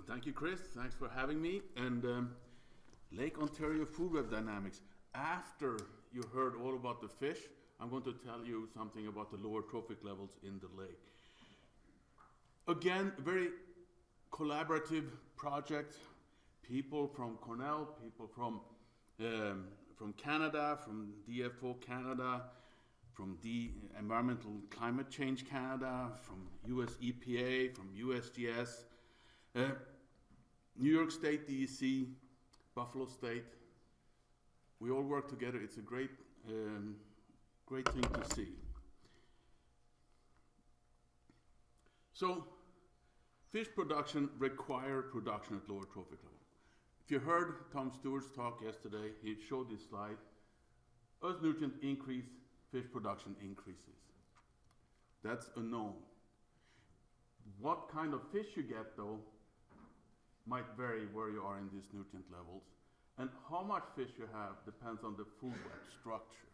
Thank you, Chris. Thanks for having me. And Lake Ontario food web dynamics. After you heard all about the fish, I'm going to tell you something about the lower trophic levels in the lake. Again, very collaborative project. People from Cornell, people from Canada, from DFO Canada, from the Environmental Climate Change Canada, from US EPA, from USGS, New York State DEC, Buffalo State. We all work together. It's a great thing to see. So, fish production require production at lower trophic level. If you heard Tom Stewart's talk yesterday, he showed this slide. As nutrient increase, fish production increases. That's a known. What kind of fish you get, though, might vary where you are in these nutrient levels. And how much fish you have depends on the food web structure.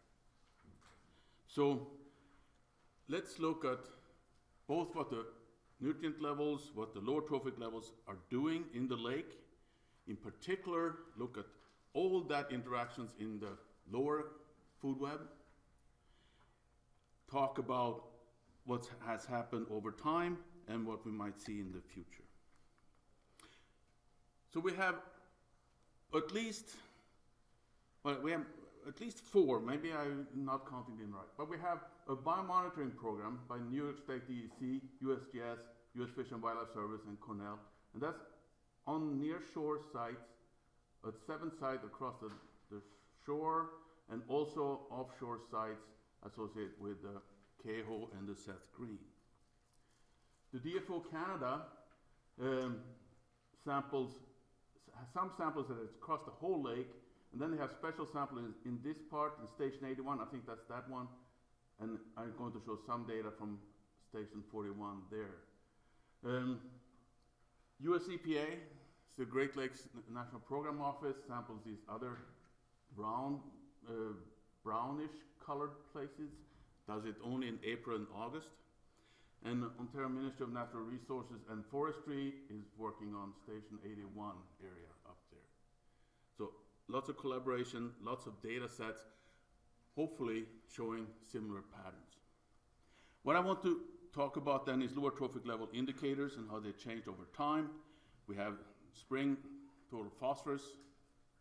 So let's look at both what the nutrient levels, what the lower trophic levels are doing in the lake. In particular, look at all that interactions in the lower food web. Talk about what has happened over time and what we might see in the future. So we have at least four, maybe I'm not counting them right, but we have a biomonitoring program by New York State DEC, USGS, US Fish and Wildlife Service, and Cornell, and that's on near-shore sites, at 7 sites across the shore, and also offshore sites associated with the Kehoe and the Seth Green. The DFO Canada some samples that it's across the whole lake, and then they have special samples in this part, in Station 81, I think that's that one, and I'm going to show some data from Station 41 there. US EPA, the Great Lakes National Program Office, samples these other brownish colored places, does it only in April and August. And Ontario Ministry of Natural Resources and Forestry is working on Station 81 area up there. So lots of collaboration, lots of data sets, hopefully showing similar patterns. What I want to talk about then is lower trophic level indicators and how they change over time. We have spring total phosphorus.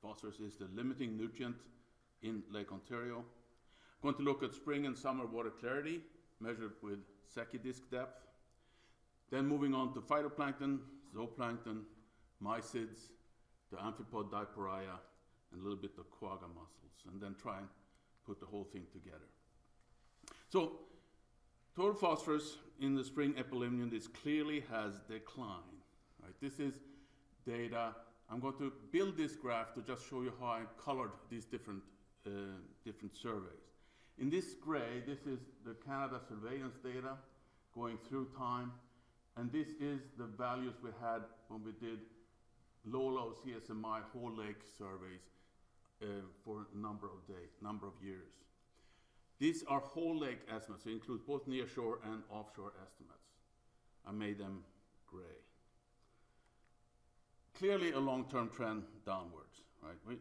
Phosphorus is the limiting nutrient in Lake Ontario. I'm going to look at spring and summer water clarity measured with Secchi disk depth. Then moving on to phytoplankton, zooplankton, mysids, the amphipod diporia, and a little bit of quagga mussels, and then try and put the whole thing together. So, total phosphorus in the spring epilimnion, this clearly has declined. Right? This is data. I'm going to build this graph to just show you how I colored these different surveys. In this gray, this is the Canada surveillance data going through time, and this is the values we had when we did low CSMI whole lake surveys for a number of years. These are whole lake estimates, so it includes both nearshore and offshore estimates. I made them gray. Clearly a long-term trend downwards, right?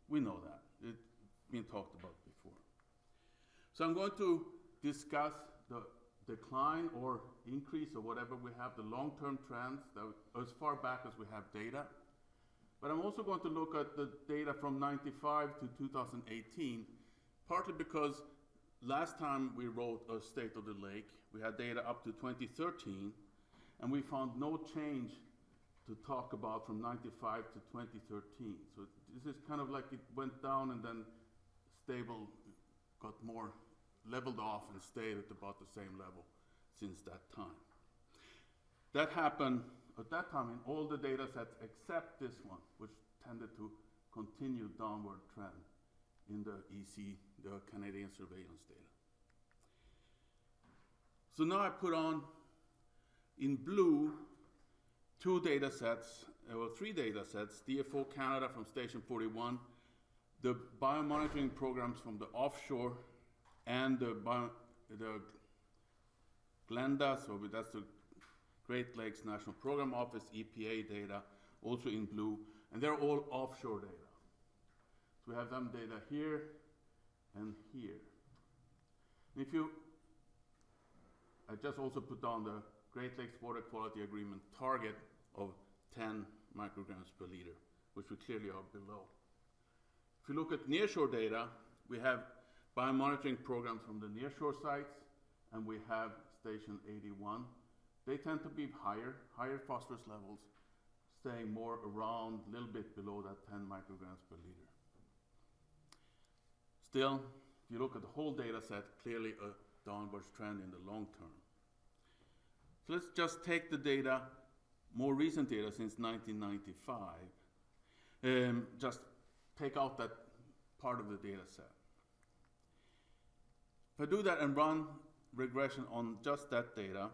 We know that. It's been talked about before. So I'm going to discuss the decline or increase or whatever we have, the long-term trends that as far back as we have data. But I'm also going to look at the data from 95 to 2018, partly because last time we wrote a state of the lake, we had data up to 2013, and we found no change to talk about from 95 to 2013. So this is kind of like it went down and then stable, got more leveled off and stayed at about the same level since that time. That happened at that time in all the data sets except this one, which tended to continue downward trend in the EC, the Canadian surveillance data. So now I put on in blue two data sets, or 3 data sets, DFO Canada from Station 41, the biomonitoring programs from the offshore, and the Glenda, so that's the Great Lakes National Program Office, EPA data, also in blue, and they're all offshore data. So we have them data here and here. And if you, I just also put down the Great Lakes Water Quality Agreement target of 10 micrograms per liter, which we clearly are below. If you look at nearshore data, we have biomonitoring programs from the nearshore sites, and we have Station 81. They tend to be higher phosphorus levels, staying more around, a little bit below that 10 micrograms per liter. Still, if you look at the whole data set, clearly a downwards trend in the long term. So let's just take the data, more recent data since 1995, just take out that part of the data set. If I do that and run regression on just that data,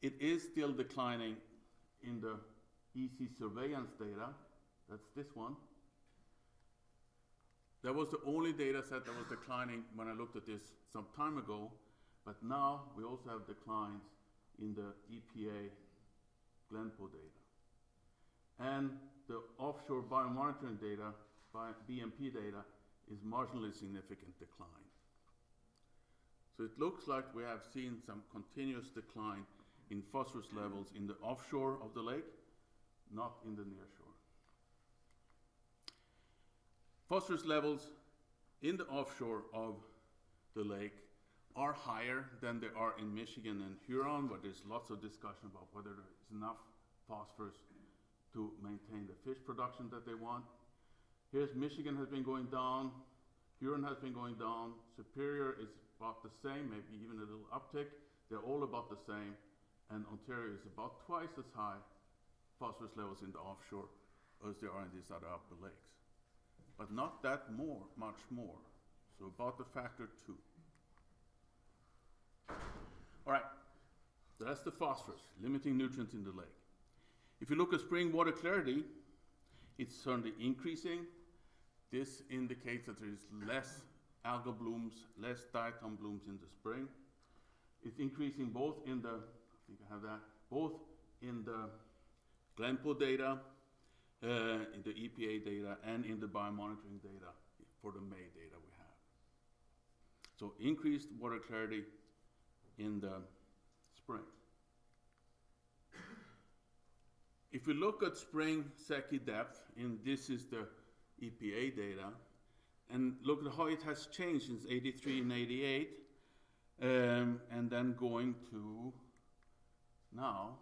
it is still declining in the EC surveillance data. That's this one. That was the only data set that was declining when I looked at this some time ago, but now we also have declines in the EPA Glenpo data. And the offshore biomonitoring data, BMP data, is marginally significant decline. So it looks like we have seen some continuous decline in phosphorus levels in the offshore of the lake, not in the nearshore. Phosphorus levels in the offshore of the lake are higher than they are in Michigan and Huron, but there's lots of discussion about whether there is enough phosphorus to maintain the fish production that they want. Here's Michigan has been going down, Huron has been going down, Superior is about the same, maybe even a little uptick. They're all about the same, and Ontario is about twice as high phosphorus levels in the offshore as there are in these other upper lakes. But not that much more. So about the factor 2. All right, so that's the phosphorus, limiting nutrients in the lake. If you look at spring water clarity, it's certainly increasing. This indicates that there is less algal blooms, less diatom blooms in the spring. It's increasing both in the, I think I have that, both in the Glenpo data, in the EPA data, and in the biomonitoring data for the May data we have. So increased water clarity in the spring. If we look at spring Secchi depth, and this is the EPA data, and look at how it has changed since 83 and 88, and then going to now,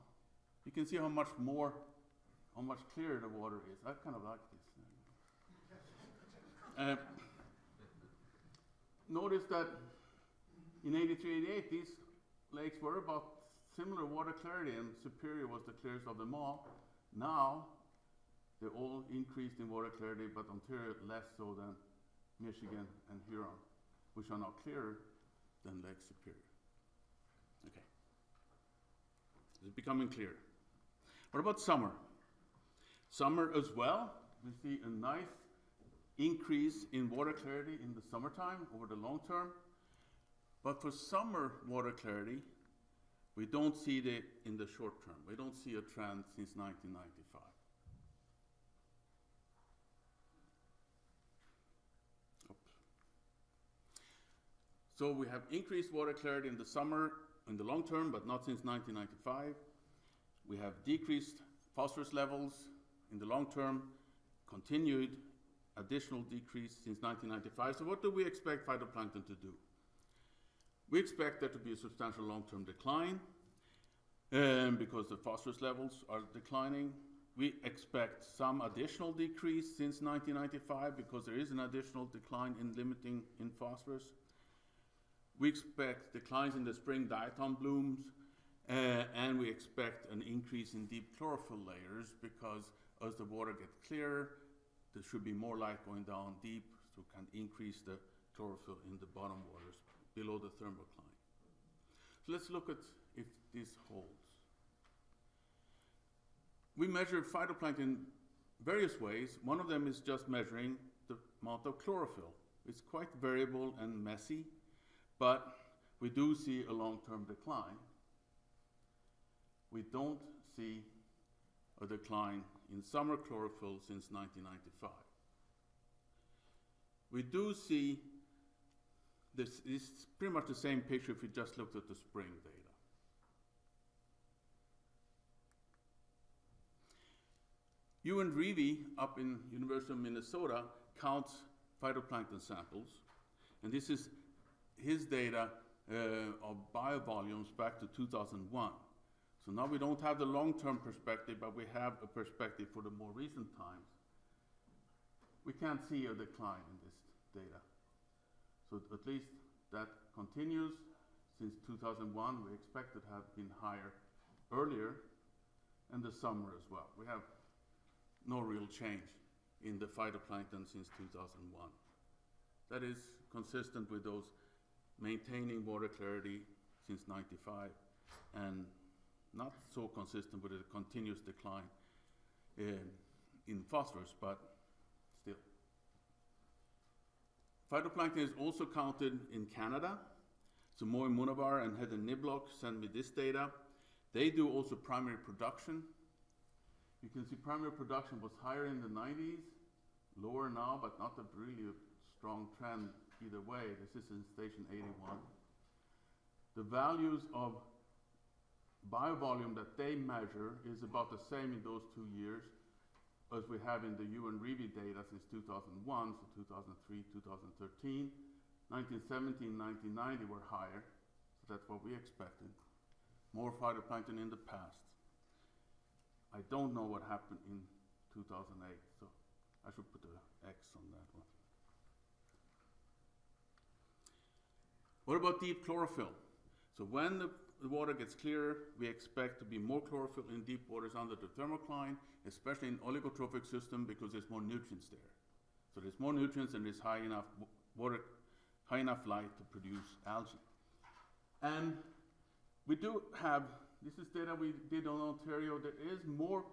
you can see how much clearer the water is. I kind of like this. Notice that in 83, 88, these lakes were about similar water clarity, and Superior was the clearest of them all. Now, they're all increased in water clarity, but Ontario less so than Michigan and Huron, which are now clearer than Lake Superior. Okay. It's becoming clear. What about summer? Summer as well, we see a nice increase in water clarity in the summertime over the long term. But for summer water clarity, we don't see it in the short term. We don't see a trend since 1995. Oops. So we have increased water clarity in the summer, in the long term, but not since 1995. We have decreased phosphorus levels in the long term, continued additional decrease since 1995. So what do we expect phytoplankton to do? We expect there to be a substantial long-term decline because the phosphorus levels are declining. We expect some additional decrease since 1995 because there is an additional decline in limiting in phosphorus. We expect declines in the spring diatom blooms, and we expect an increase in deep chlorophyll layers because as the water gets clearer, there should be more light going down deep, so can increase the chlorophyll in the bottom waters below the thermocline. So let's look at if this holds. We measure phytoplankton in various ways. One of them is just measuring the amount of chlorophyll. It's quite variable and messy, but we do see a long-term decline. we don't see a decline in summer chlorophyll since 1995. We do see this is pretty much the same picture if we just looked at the spring data. Ewan Reevey up in University of Minnesota counts phytoplankton samples, and this is his data of biovolumes back to 2001. So now we don't have the long-term perspective, but we have a perspective for the more recent times. We can't see a decline in this data. So at least that continues. Since 2001, we expect it to have been higher earlier, and the summer as well. We have no real change in the phytoplankton since 2001. That is consistent with those maintaining water clarity since 95, and not so consistent with a continuous decline in phosphorus, but still. Phytoplankton is also counted in Canada. So Moe Munavar and Heather Niblock sent me this data. They do also primary production. You can see primary production was higher in the 90s, lower now, but not a really strong trend either way. This is in station 81. The values of biovolume that they measure is about the same in those 2 years as we have in the Ewan Reevey data since 2001, so 2003, 2013. 1970 and 1990 were higher, so that's what we expected. More phytoplankton in the past. I don't know what happened in 2008, so I should put an X on that one. What about deep chlorophyll? So when the water gets clearer, we expect to be more chlorophyll in deep waters under the thermocline, especially in oligotrophic system, because there's more nutrients there. So there's more nutrients and there's high enough water, high enough light to produce algae. And we do have, this is data we did on Ontario, there is more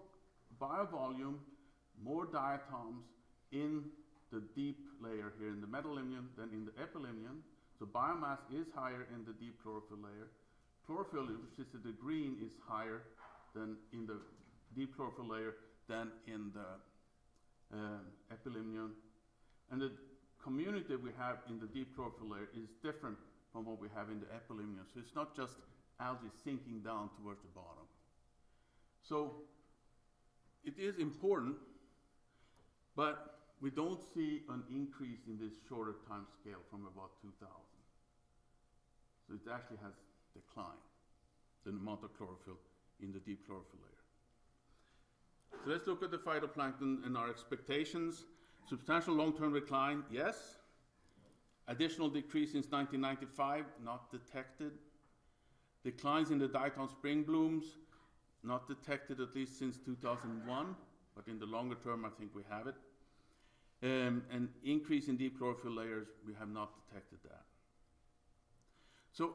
biovolume, more diatoms in the deep layer here in the metalimnion than in the epilimnion. So biomass is higher in the deep chlorophyll layer. Chlorophyll, which is the green, is higher than in the deep chlorophyll layer than in the epilimnion. And the community we have in the deep chlorophyll layer is different from what we have in the epilimnion. So it's not just algae sinking down towards the bottom. So it is important, but we don't see an increase in this shorter time scale from about 2000. So it actually has declined, the amount of chlorophyll in the deep chlorophyll layer. So let's look at the phytoplankton and our expectations. Substantial long-term decline, yes. Additional decrease since 1995, not detected. Declines in the diatom spring blooms, not detected at least since 2001, but in the longer term I think we have it. An increase in deep chlorophyll layers, we have not detected that. So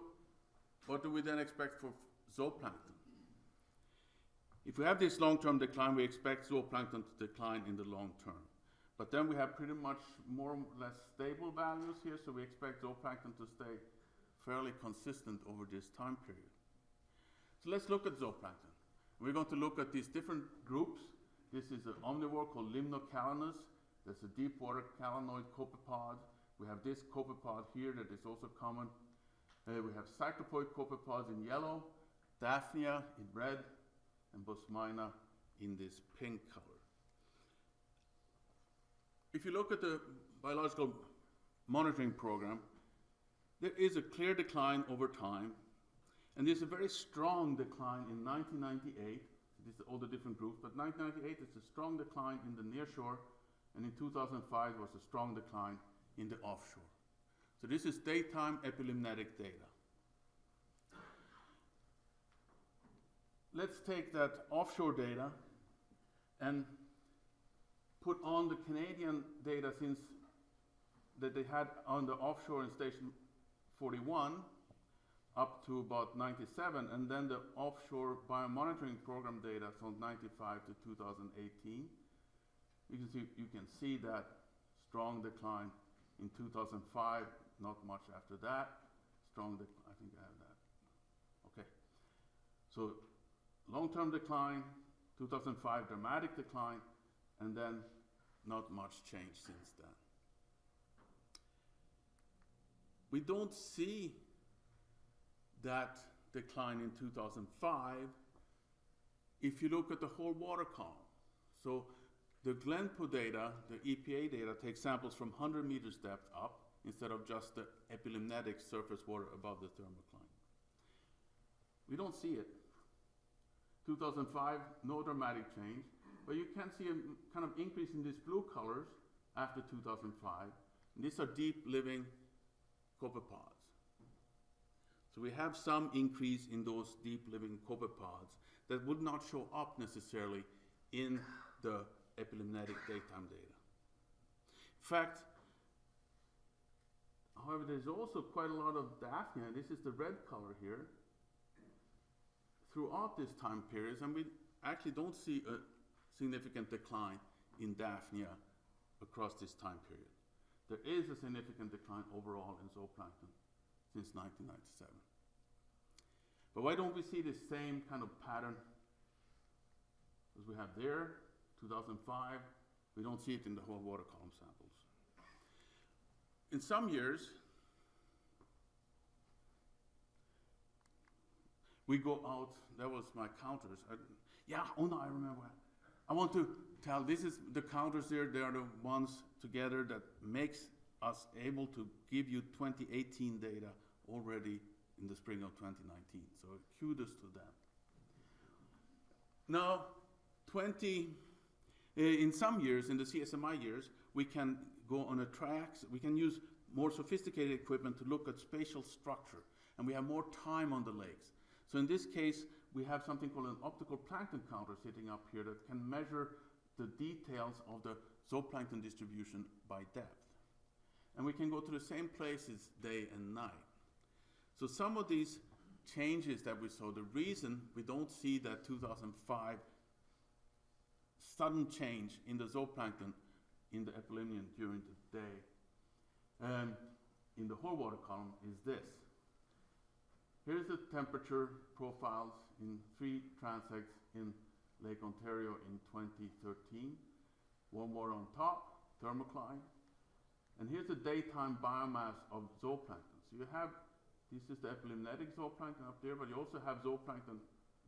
what do we then expect for zooplankton? If we have this long-term decline, we expect zooplankton to decline in the long term. But then we have pretty much more or less stable values here, so we expect zooplankton to stay fairly consistent over this time period. So let's look at zooplankton. We're going to look at these different groups. This is an omnivore called Limnocalanus. There's a deep water calanoid copepod. We have this copepod here that is also common. We have cyclopoid copepods in yellow, Daphnia in red, and Bosmina in this pink color. If you look at the biological monitoring program, there is a clear decline over time, and there's a very strong decline in 1998. These are all the different groups, but 1998 is a strong decline in the nearshore, and in 2005 was a strong decline in the offshore. So this is daytime epilimnetic data. Let's take that offshore data and put on the Canadian data since that they had on the offshore in station 41 up to about 97, and then the offshore biomonitoring program data from 95 to 2018. You can see that strong decline in 2005, not much after that. Strong decline, I think I have that. Okay. So long-term decline, 2005 dramatic decline, and then not much change since then. We don't see that decline in 2005 if you look at the whole water column. So the Glenpo data, the EPA data, takes samples from 100 meters depth up instead of just the epilimnetic surface water above the thermocline. We don't see it. 2005, no dramatic change, but you can see a kind of increase in these blue colors after 2005. And these are deep living copepods. So we have some increase in those deep living copepods that would not show up necessarily in the epilimnetic daytime data. In fact, however, there's also quite a lot of Daphnia. This is the red color here throughout this time period, and we actually don't see a significant decline in Daphnia across this time period. There is a significant decline overall in zooplankton since 1997. But why don't we see the same kind of pattern as we have there, 2005? We don't see it in the whole water column samples. In some years, we go out, that was my counters. I remember. I want to tell, this is the counters there, they are the ones together that makes us able to give you 2018 data already in the spring of 2019. So kudos to them. Now, in some years, in the CSMI years, we can go on a tracks, we can use more sophisticated equipment to look at spatial structure, and we have more time on the lakes. So in this case, we have something called an optical plankton counter sitting up here that can measure the details of the zooplankton distribution by depth. And we can go to the same places day and night. So some of these changes that we saw, the reason we don't see that 2005 sudden change in the zooplankton in the epilimnion during the day in the whole water column is this. Here's the temperature profiles in 3 transects in Lake Ontario in 2013. Warm water on top, thermocline. And here's the daytime biomass of zooplankton. So you have, this is the epilimnetic zooplankton up there, but you also have zooplankton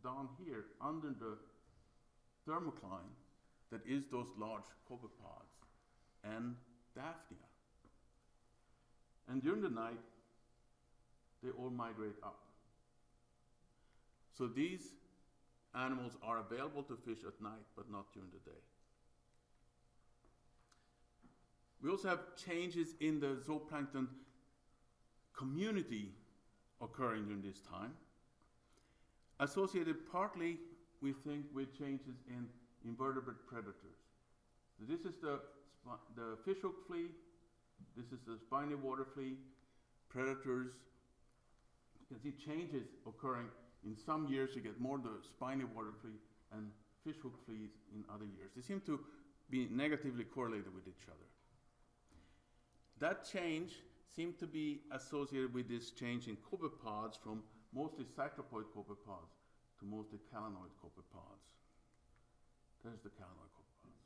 down here under the thermocline that is those large copepods and Daphnia. And during the night, they all migrate up. So these animals are available to fish at night, but not during the day. We also have changes in the zooplankton community occurring during this time, associated partly, we think, with changes in invertebrate predators. So this is the fishhook flea, this is the spiny water flea, predators. You can see changes occurring. In some years you get more the spiny water flea and fishhook fleas in other years. They seem to be negatively correlated with each other. That change seemed to be associated with this change in copepods from mostly cyclopoid copepods to mostly calanoid copepods. There's the calanoid copepods.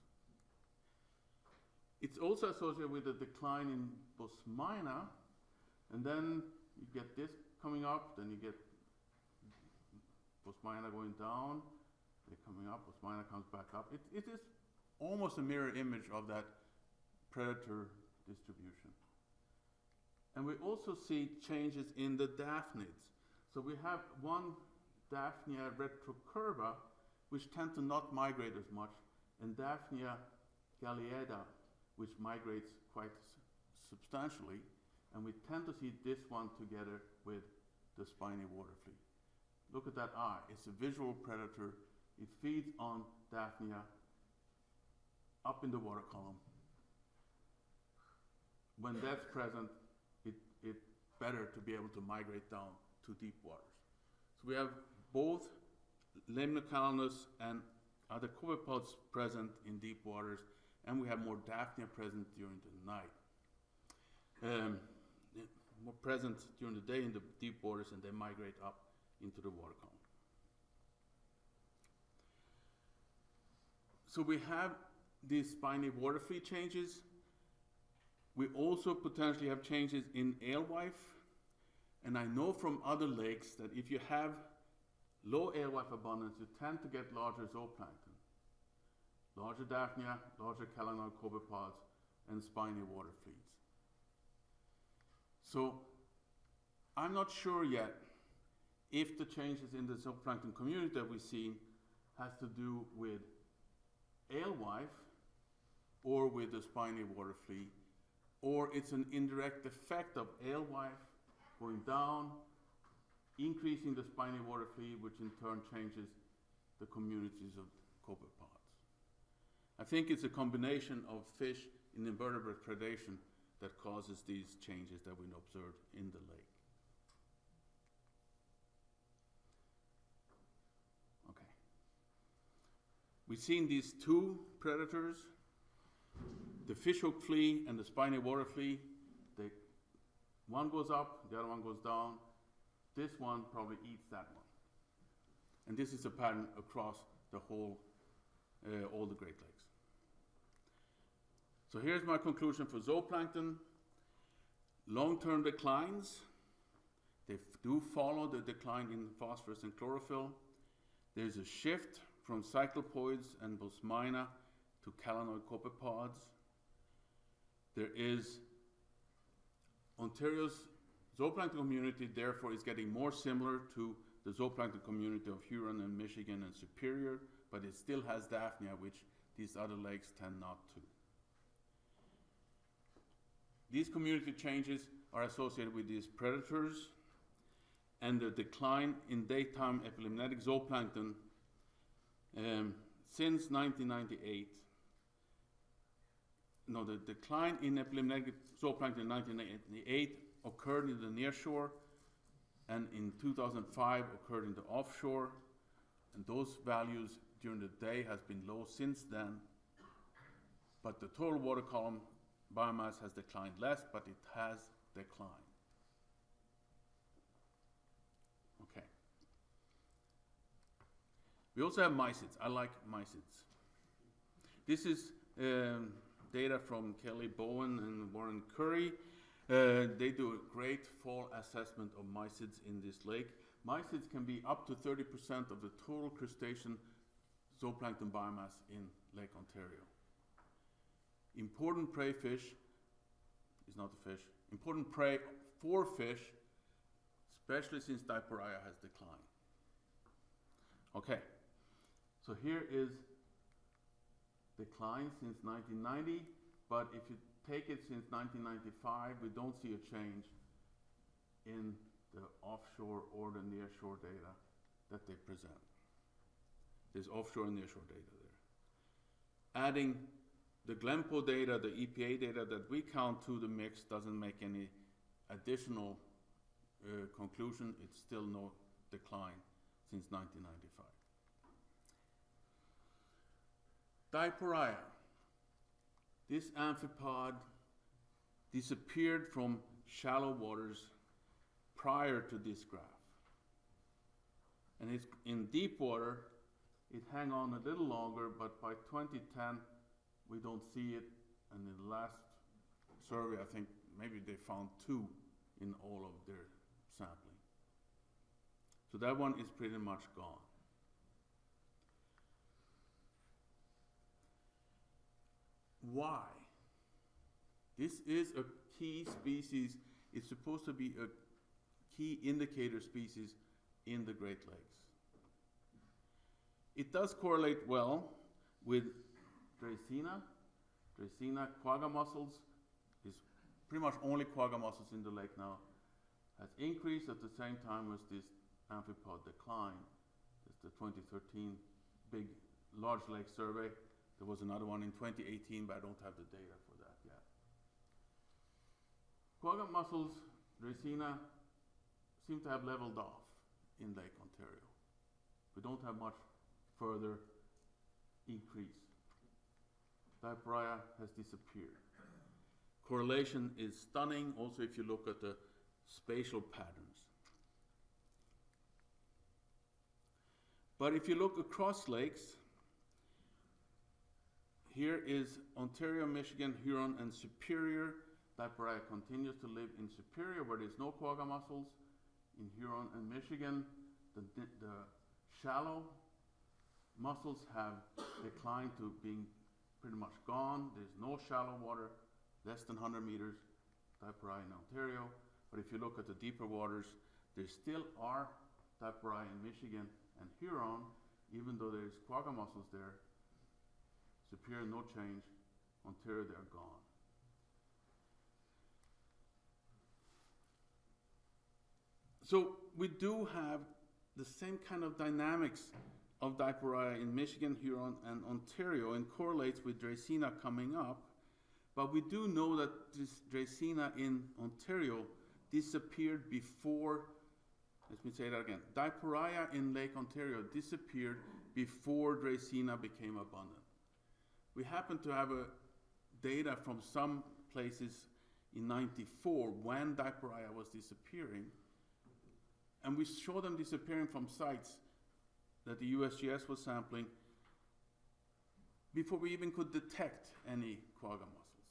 It's also associated with a decline in Bosmina, and then you get this coming up, then you get Bosmina going down, they're coming up, Bosmina comes back up. It is almost a mirror image of that predator distribution. And we also see changes in the daphnids. So we have one Daphnia retrocurva, which tend to not migrate as much, and Daphnia gallieda, which migrates quite substantially. And we tend to see this one together with the spiny water flea. Look at that eye, it's a visual predator. It feeds on Daphnia up in the water column. When that's present, it's better to be able to migrate down to deep waters. So we have both Lemnocalanus and other copepods present in deep waters, and we have more Daphnia present during the night. More present during the day in the deep waters, and they migrate up into the water column. So we have these spiny water flea changes. We also potentially have changes in alewife. And I know from other lakes that if you have low alewife abundance, you tend to get larger zooplankton. Larger Daphnia, larger calanoid copepods, and spiny water fleas. So I'm not sure yet if the changes in the zooplankton community that we see has to do with alewife or with the spiny water flea, or it's an indirect effect of alewife going down, increasing the spiny water flea, which in turn changes the communities of copepods. I think it's a combination of fish in invertebrate predation that causes these changes that we observe in the lake. Okay. We've seen these two predators, the fishhook flea and the spiny water flea. One goes up, the other one goes down. This one probably eats that one. And this is a pattern across the whole, all the Great Lakes. So here's my conclusion for zooplankton. Long-term declines, they do follow the decline in phosphorus and chlorophyll. There's a shift from cyclopoids and bosmina to calanoid copepods. There is Ontario's zooplankton community, therefore, is getting more similar to the zooplankton community of Huron and Michigan and Superior, but it still has Daphnia, which these other lakes tend not to. These community changes are associated with these predators, and the decline in daytime epilimnetic zooplankton since 1998. No, the decline in epilimnetic zooplankton in 1998 occurred in the nearshore, and in 2005 occurred in the offshore, and those values during the day has been low since then, but the total water column biomass has declined less, but it has declined. Okay. We also have mysids. I like mysids. This is data from Kelly Bowen and Warren Curry. They do a great fall assessment of mysids in this lake. Mysids can be up to 30% of the total crustacean zooplankton biomass in Lake Ontario. Important prey fish is not the fish. Important prey for fish, especially since Diporia has declined. Okay, so here is decline since 1990, but if you take it since 1995, we don't see a change in the offshore or the nearshore data that they present. There's offshore and nearshore data there. Adding the Glenpo data, the EPA data that we count to the mix doesn't make any additional conclusion. It's still no decline since 1995. Diporia. This amphipod disappeared from shallow waters prior to this graph. And it's in deep water, it hang on a little longer, but by 2010, we don't see it. And in the last survey, I think maybe they found 2 in all of their sampling. So that one is pretty much gone. Why? This is a key species. It's supposed to be a key indicator species in the Great Lakes. It does correlate well with Dracaena. Dracaena quagga mussels is pretty much only quagga mussels in the lake now. Has increased at the same time as this amphipod decline. It's the 2013 big large lake survey. There was another one in 2018, but I don't have the data for that yet. Quagga mussels, Dracaena, seem to have leveled off in Lake Ontario. We don't have much further increase. Diporia has disappeared. Correlation is stunning, also if you look at the spatial patterns. But if you look across lakes, Here is Ontario, Michigan, Huron, and Superior. Diporrhea continues to live in Superior where there's no quagga mussels. In Huron and Michigan, the shallow mussels have declined to being pretty much gone. There's no shallow water, less than 100 meters, diporrhea in Ontario. But if you look at the deeper waters, there still are diporrhea in Michigan and Huron, even though there's quagga mussels there. Superior, no change. Ontario, they're gone. So we do have the same kind of dynamics of diporrhea in Michigan, Huron, and Ontario, and correlates with Dracaena coming up. But we do know that this Dracaena in Ontario disappeared before, let me say that again, diporrhea in Lake Ontario disappeared before Dracaena became abundant. We happen to have data from some places in '94 when diporrhea was disappearing, and we show them disappearing from sites that the USGS was sampling before we even could detect any quagga mussels.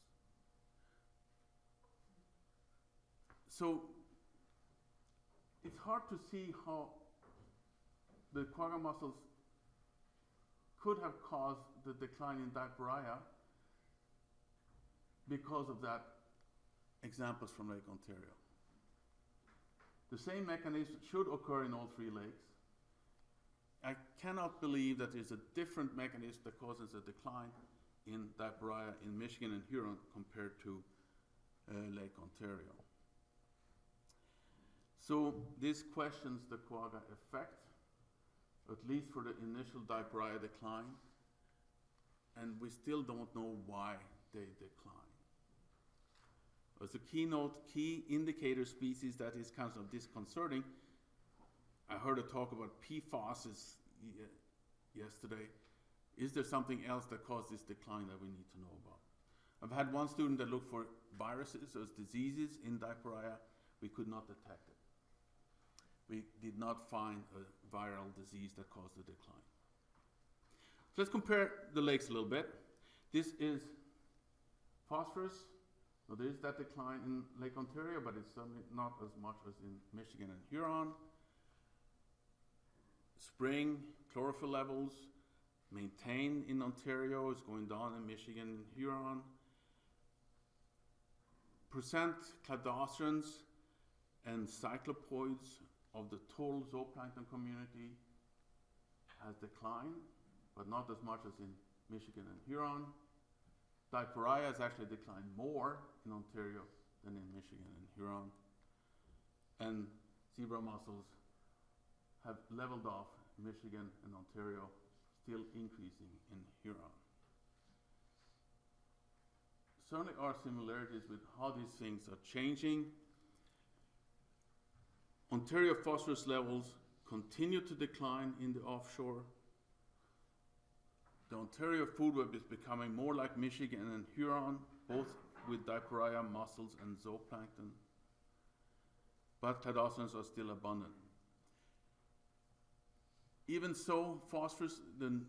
So it's hard to see how the quagga mussels could have caused the decline in diporrhea because of that examples from Lake Ontario. The same mechanism should occur in all three lakes. I cannot believe that there's a different mechanism that causes a decline in diporrhea in Michigan and Huron compared to Lake Ontario. So this questions the quagga effect, at least for the initial diporrhea decline, and we still don't know why they decline. As a key indicator species that is kind of disconcerting, I heard a talk about PFAS yesterday. Is there something else that caused this decline that we need to know about? I've had one student that looked for viruses as diseases in diporrhea. We could not detect it. We did not find a viral disease that caused the decline. So let's compare the lakes a little bit. This is phosphorus. So there is that decline in Lake Ontario, but it's certainly not as much as in Michigan and Huron. Spring chlorophyll levels maintained in Ontario, is going down in Michigan and Huron. Percent cladocerans and cyclopoids of the total zooplankton community has declined, but not as much as in Michigan and Huron. Diporrhea has actually declined more in Ontario than in Michigan and Huron. And zebra mussels have leveled off in Michigan and Ontario, still increasing in Huron. Certainly are similarities with how these things are changing. Ontario phosphorus levels continue to decline in the offshore. The Ontario food web is becoming more like Michigan and Huron, both with diporrhea, mussels, and zooplankton. But cladocerans are still abundant. Even so, phosphorus, the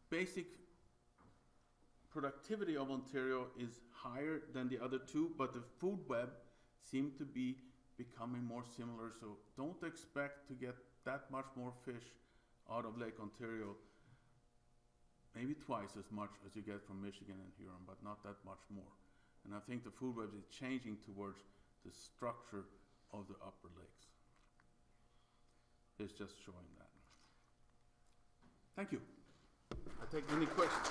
basic productivity of Ontario is higher than the other two, but the food web seems to be becoming more similar, so don't expect to get that much more fish out of Lake Ontario. Maybe twice as much as you get from Michigan and Huron, but not that much more. And I think the food web is changing towards the structure of the upper lakes. It's just showing that. Thank you. I take any questions.